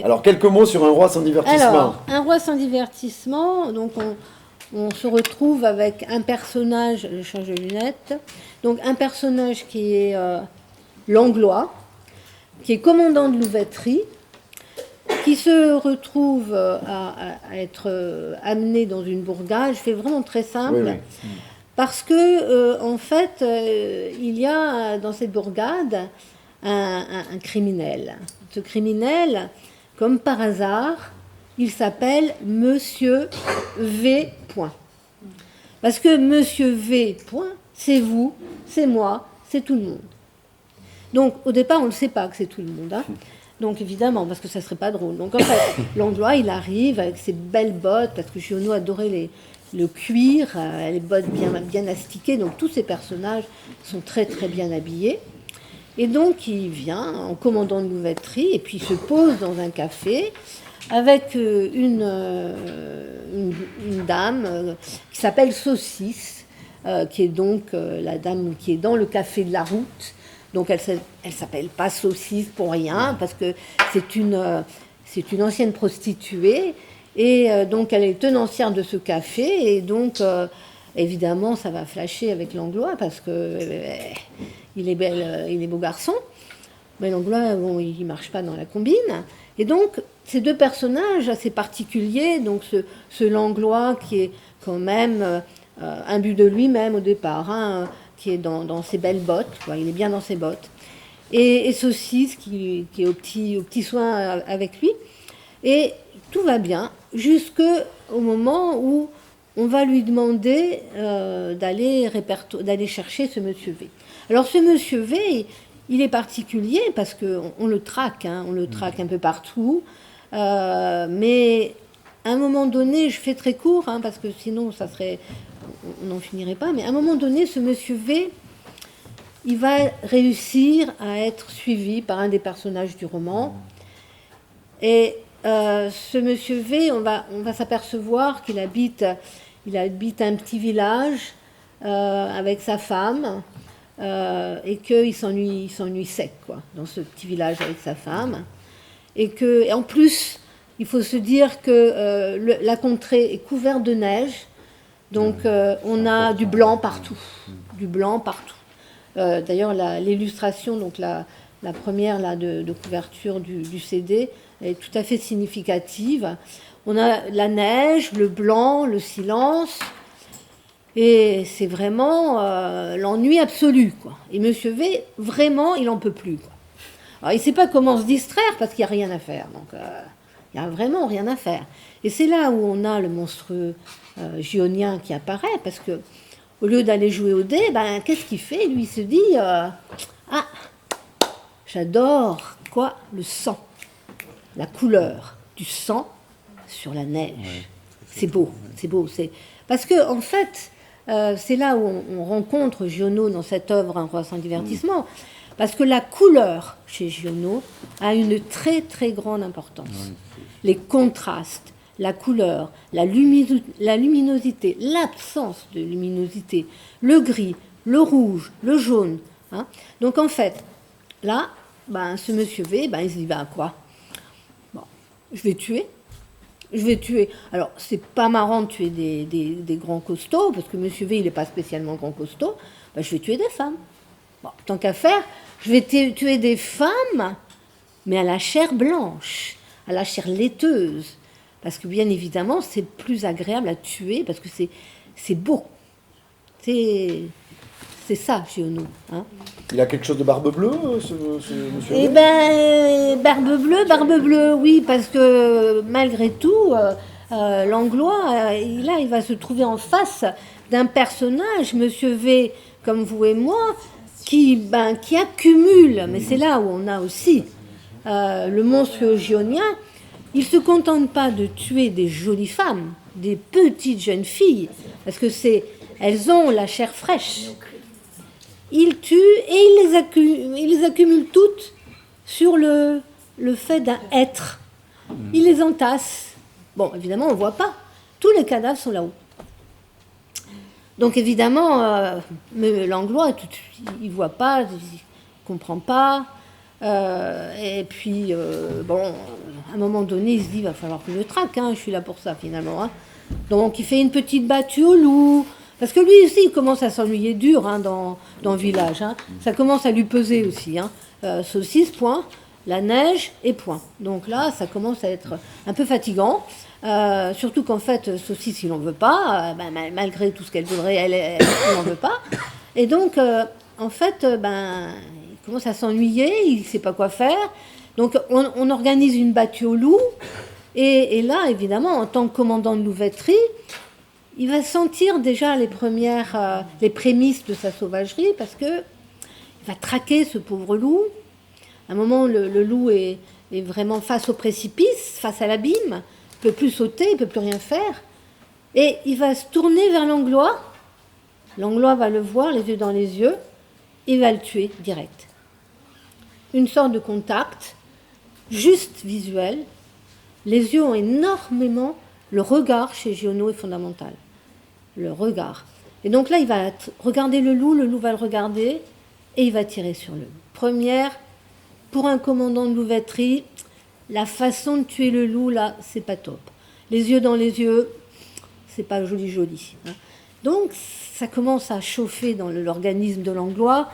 Alors, quelques mots sur Un roi sans divertissement. Alors, Un roi sans divertissement, donc on se retrouve avec un personnage, je change de lunettes, donc un personnage qui est Langlois, qui est commandant de louveterie, qui se retrouve à être amené dans une bourgade. Je fais vraiment très simple, Oui, oui. parce que en fait, il y a dans cette bourgade un criminel. Ce criminel, comme par hasard, il s'appelle Monsieur V. Point. Parce que Monsieur V. Point, c'est vous, c'est moi, c'est tout le monde. Donc au départ, on ne sait pas que c'est tout le monde. Hein. Donc évidemment, parce que ça ne serait pas drôle. Donc en fait, Langlois, il arrive avec ses belles bottes, parce que Giono adorait le cuir, les bottes bien astiquées. Donc tous ces personnages sont très très bien habillés. Et donc il vient en commandant de louveterie, et puis il se pose dans un café avec une dame qui s'appelle Saucisse, qui est donc la dame qui est dans le café de la route. Donc elle s'appelle pas Saucisse pour rien, parce que c'est une ancienne prostituée, et donc elle est tenancière de ce café, et donc évidemment ça va flasher avec Langlois, parce que il est beau garçon, mais Langlois, bon, il marche pas dans la combine. Et donc ces deux personnages assez particuliers, donc ce Langlois qui est quand même imbu de lui-même au départ, hein, qui est dans ses belles bottes, quoi, il est bien dans ses bottes, et Saucisse qui est au petit soin avec lui, et tout va bien jusqu'au moment où on va lui demander d'aller chercher ce monsieur V. Alors ce monsieur V, il est particulier parce qu'on le traque, hein, on le traque un peu partout, mais à un moment donné, je fais très court, hein, parce que sinon on n'en finirait pas, mais à un moment donné, ce monsieur V, il va réussir à être suivi par un des personnages du roman. Et ce monsieur V, on va s'apercevoir qu'il habite un petit village avec sa femme, et qu'il s'ennuie sec, quoi, dans ce petit village avec sa femme. Et en plus, il faut se dire que la contrée est couverte de neige, donc on a du blanc partout. Du blanc partout. D'ailleurs, l'illustration, donc la première là, de couverture du CD, est tout à fait significative. On a la neige, le blanc, le silence, et c'est vraiment l'ennui absolu, quoi. Et Monsieur V, vraiment, il n'en peut plus, quoi. Alors, il ne sait pas comment se distraire parce qu'il n'y a rien à faire. Donc, il n'y a vraiment rien à faire. Et c'est là où on a le monstrueux gionien qui apparaît, parce que au lieu d'aller jouer au dé, ben, qu'est-ce qu'il fait? Lui, il se dit ah, j'adore quoi? Le sang, la couleur du sang sur la neige. Ouais, c'est beau, c'est beau. Parce que en fait, c'est là où on rencontre Giono dans cette œuvre Un roi sans divertissement, parce que la couleur chez Giono a une très très grande importance. Les contrastes, la couleur, la luminosité, l'absence de luminosité, le gris, le rouge, le jaune. Hein. Donc en fait, là, ben, ce monsieur V, ben, il se dit, ben, quoi? Bon, je vais tuer. Alors, c'est pas marrant de tuer des grands costauds, parce que monsieur V, il n'est pas spécialement grand costaud. Ben, je vais tuer des femmes. Bon, tant qu'à faire, je vais tuer des femmes, mais à la chair blanche, à la chair laiteuse. Parce que bien évidemment, c'est plus agréable à tuer, parce que c'est beau. C'est ça, Giono. Hein. Il a quelque chose de barbe bleue, ce monsieur? Eh bien, barbe bleue, oui, parce que malgré tout, Langlois, il va se trouver en face d'un personnage, monsieur V, comme vous et moi, qui accumule, mais c'est là où on a aussi le monstre gionien. Il ne se contente pas de tuer des jolies femmes, des petites jeunes filles, parce que elles ont la chair fraîche. Il tue et il les accumule toutes sur le fait d'un être. Il les entasse. Bon, évidemment, on ne voit pas. Tous les cadavres sont là-haut. Donc évidemment, Langlois, il ne voit pas, il ne comprend pas. Et puis, bon, à un moment donné, il se dit, il va falloir que je le traque, hein, je suis là pour ça finalement. Hein. Donc il fait une petite battue au loup, parce que lui aussi, il commence à s'ennuyer dur hein, dans le village. Hein. Ça commence à lui peser aussi. Hein. Saucisse, point, la neige et point. Donc là, ça commence à être un peu fatigant. Surtout qu'en fait, Saucisse, il n'en veut pas. Malgré tout ce qu'elle voudrait, elle n'en veut pas. Et donc, en fait, il commence à s'ennuyer, il ne sait pas quoi faire. Donc, on organise une battue au loup. Et là, évidemment, en tant que commandant de louveterie, il va sentir déjà les prémices de sa sauvagerie, parce que il va traquer ce pauvre loup. À un moment, le loup est vraiment face au précipice, face à l'abîme. Il ne peut plus sauter, il ne peut plus rien faire. Et il va se tourner vers Langlois. Langlois va le voir, les yeux dans les yeux. Il va le tuer direct. Une sorte de contact, juste visuel. Les yeux ont énormément... Le regard chez Giono est fondamental. Le regard. Et donc là, il va regarder le loup va le regarder, et il va tirer sur le loup. Première, pour un commandant de louveterie, la façon de tuer le loup, là, c'est pas top. Les yeux dans les yeux, c'est pas joli. Hein. Donc, ça commence à chauffer dans l'organisme de Langlois,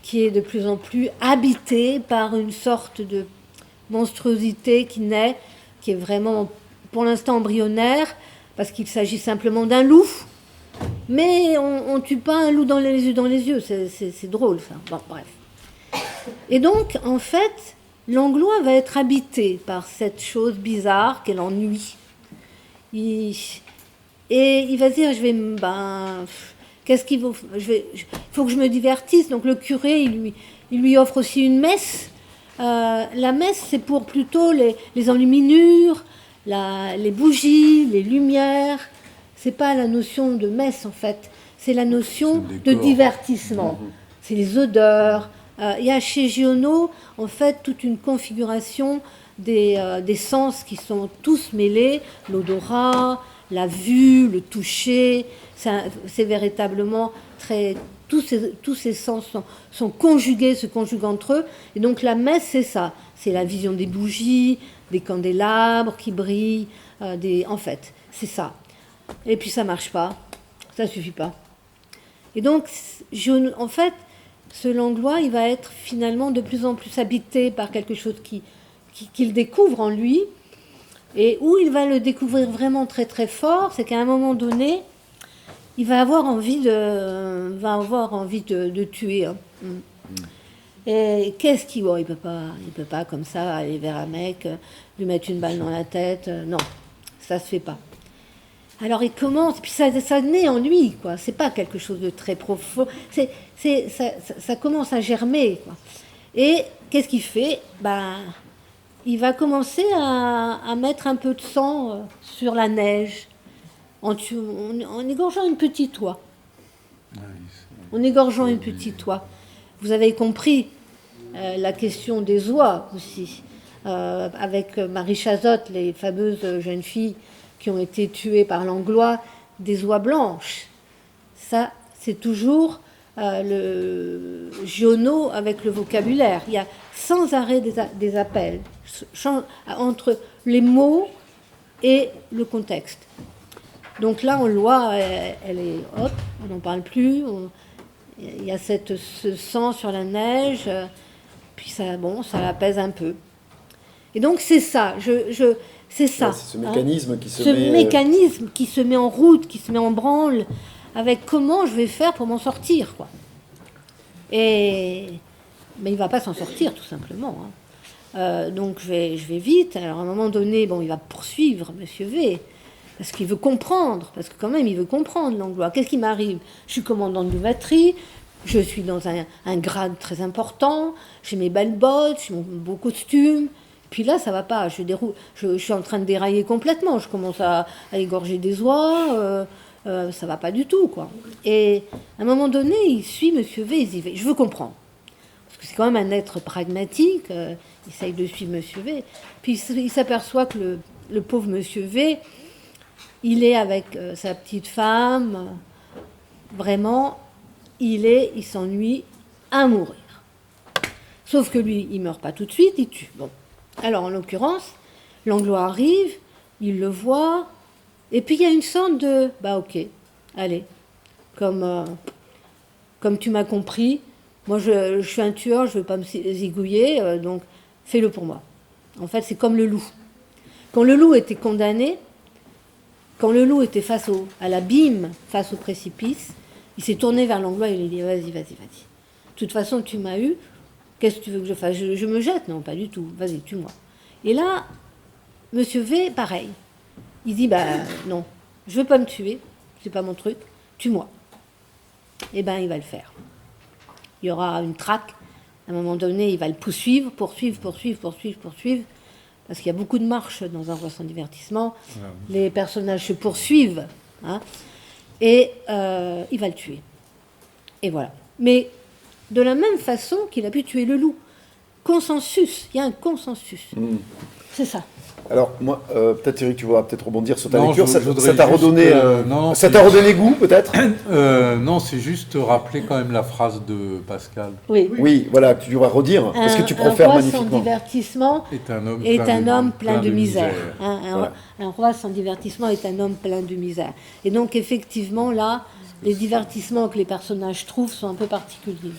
qui est de plus en plus habité par une sorte de monstruosité qui naît, qui est vraiment, pour l'instant, embryonnaire, parce qu'il s'agit simplement d'un loup. Mais on ne tue pas un loup dans les yeux, c'est drôle, ça. Bon, bref. Et donc, en fait, Langlois va être habité par cette chose bizarre qu'est l'ennui. Et il va se dire, qu'est-ce qu'il faut faut que je me divertisse. Donc le curé, il lui offre aussi une messe. La messe, c'est pour plutôt les enluminures, les bougies, les lumières. C'est pas la notion de messe, en fait. C'est la notion de divertissement. C'est les odeurs. Il y a chez Giono, en fait, toute une configuration des sens qui sont tous mêlés. L'odorat, la vue, le toucher. C'est véritablement très... Tous ces sens sont conjugués, se conjuguent entre eux. Et donc la messe, c'est ça. C'est la vision des bougies, des candélabres qui brillent. En fait, c'est ça. Et puis ça marche pas. Ça suffit pas. Et donc, en fait, ce Langlois, il va être finalement de plus en plus habité par quelque chose qu'il découvre en lui. Et où il va le découvrir vraiment très très fort, c'est qu'à un moment donné, il va avoir envie de tuer. Hein. Et qu'est-ce qu'il... Bon, il peut pas comme ça aller vers un mec, lui mettre une balle dans la tête. Non, ça se fait pas. Alors il commence, puis ça naît en lui, quoi. C'est pas quelque chose de très profond. Ça commence à germer, quoi. Et qu'est-ce qu'il fait ? Il va commencer à mettre un peu de sang sur la neige, en égorgeant une petite oie. En égorgeant une petite oie. Vous avez compris la question des oies aussi. Avec Marie Chazotte, les fameuses jeunes filles qui ont été tuées par Langlois, des oies blanches. Ça, c'est toujours le Giono avec le vocabulaire. Il y a sans arrêt des appels entre les mots et le contexte. Donc là, l'oie, elle est hop, on n'en parle plus. Il y a ce sang sur la neige, puis ça l'apaise un peu. Et donc c'est ça. C'est ça. Ouais, c'est ce mécanisme qui se met... Ce mécanisme qui se met en route, qui se met en branle, avec comment je vais faire pour m'en sortir, quoi. Mais il ne va pas s'en sortir, tout simplement. Hein. Donc je vais vite. Alors à un moment donné, il va poursuivre Monsieur V, parce qu'il veut comprendre, parce que quand même il veut comprendre Langlois. Qu'est-ce qui m'arrive ? Je suis commandant de louveterie, je suis dans un grade très important, j'ai mes belles bottes, j'ai mon beau costume. Puis là, ça va pas. Je suis en train de dérailler complètement. Je commence à égorger des oies. Ça va pas du tout, quoi. Et à un moment donné, il suit Monsieur V. Il dit, je veux comprendre. Parce que c'est quand même un être pragmatique. Il essaye de suivre Monsieur V. Puis il s'aperçoit que le pauvre Monsieur V, il est avec sa petite femme. Vraiment, il s'ennuie à mourir. Sauf que lui, il meurt pas tout de suite, il tue. Bon. Alors, en l'occurrence, Langlois arrive, il le voit, et puis il y a une sorte de bah ok, allez, comme tu m'as compris, moi je suis un tueur, je ne veux pas me zigouiller, donc fais-le pour moi. En fait, c'est comme le loup. Quand le loup était condamné, quand le loup était face à l'abîme, face au précipice, il s'est tourné vers Langlois et il lui a dit vas-y. De toute façon, tu m'as eu, qu'est-ce que tu veux que je fasse? Je me jette? Non, pas du tout, vas-y, tue-moi. Et là, Monsieur V, pareil. Il dit bah non, je veux pas me tuer, c'est pas mon truc, tue-moi. Eh ben, il va le faire. Il y aura une traque. À un moment donné, il va le poursuivre, parce qu'il y a beaucoup de marches dans un roi sans divertissement. Les personnages se poursuivent, hein, et il va le tuer. Et voilà. Mais de la même façon qu'il a pu tuer le loup. Consensus, il y a un consensus. C'est ça. Alors, moi, peut-être Eric, tu vas peut-être rebondir sur ta Non, lecture. je Ça voudrais t'a juste, redonné, non, ça c'est- t'a redonné goût, peut-être? Non, c'est juste rappeler quand même la phrase de Pascal. Oui. Oui, voilà, tu devras redire. Parce que tu Un profères roi sans magnifiquement. divertissement Est un homme est un homme plein de misère. Voilà. Un roi sans divertissement est un homme plein de misère. Et donc, effectivement, là, les divertissements que les personnages trouvent sont un peu particuliers.